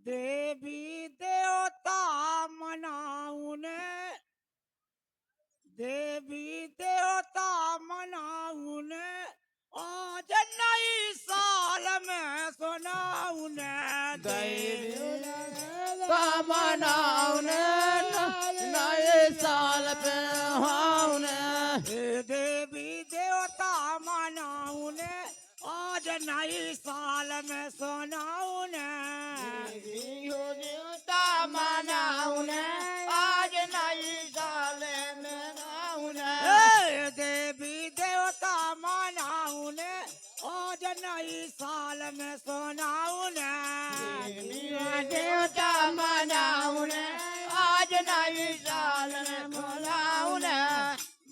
देवी देवता मनाऊन देवी देवता मनाऊन आज नई साल में सुनाऊन देवी मनाउन नए साल पे हाउन देवी देवता मनाऊन आज नई साल में सुनाऊन देवता मनाउन आज नई साल में नाउन देवी देवता मनाऊन आज नई साल में सुनाऊन देवता मनाउन आज नई साल में मनाउन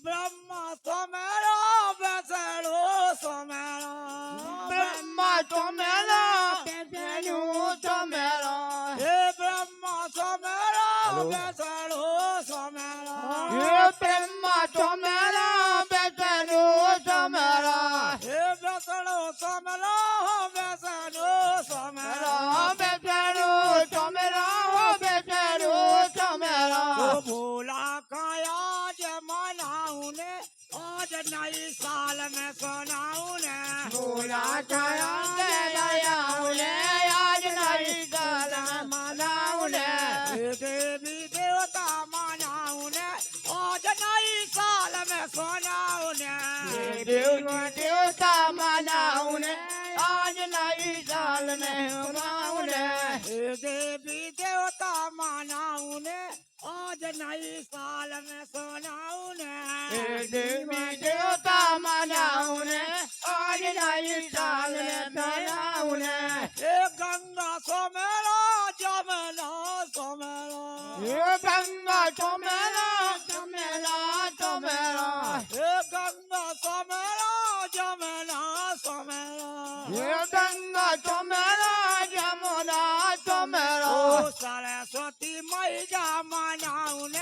ब्रह्मा सोमेरो बेसरो सोमेरो ब्रह्मा तो मेरा बेनु तो मेरा हे ब्रह्मा सोमेरो बेसरो सोमेरो ये ब्रह्मा तो मेरा बेनु तो मेरा हे बेसरो सोमेरो बेसरो सोमेरो बेनु तो मेरा बेनु तो मेरा भोला काया मनाऊन आज नई साल में सुनाऊन भोला काया दयाऊन आज नई साल मनाऊन देवी देवता मनाऊन आज नई साल में सुनाऊन देवता मनाऊन आज नई साल में मनाऊन देवी देवता मनाऊन आज नई साल में सुनाऊन देवी देवता मनाऊन आज नई साल में मनाऊन गंगा सोमेरा जमुना सोमेरा ये गंगा तो मेरा तो मेरा तो मेरा गंगा सोमेरा जमुना सोमेरा ये गंगा तो मेरा जमुना तो मेरा सरस्वती मैया मनाऊन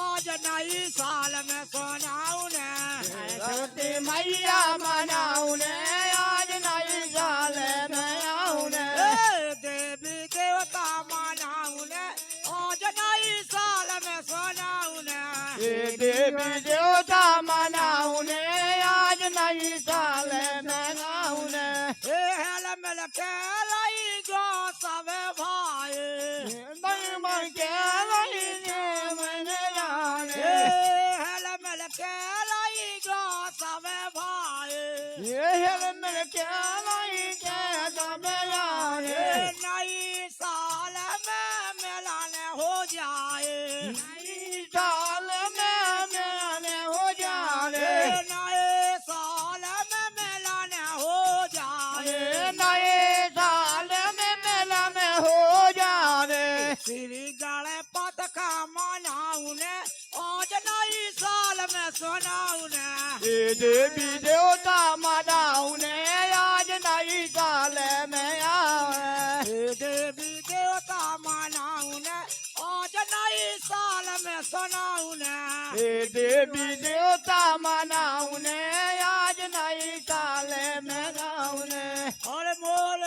आज नई साल में सुनाऊन सरस्वती मैया मनाऊन आज नई साल में आऊन देवी देवता मनाऊन आज नई साल में सुनाऊन देवी देवता मनाऊन आज नई साल में आऊन हेल मिल के रही जो सब भाई नहीं मन के नहीं मैंने जाने हेल मिल के रही जो सब भाई ये हिल मिल के नहीं के तब जाने नई साल में मिलन हो जाए नई साल में मैंने हो जाने नए साल में मिलन हो जाए नए साल में मिलन हो जाने श्री गणपत का मनाऊन आज नई साल में सुनाऊन देवी देवता मनाऊन आज नई साल में आए देवी देवता मनाऊन आज नई साल में सुनाऊन देवी देवता मनाऊन आज नई साल में गाऊन और मोर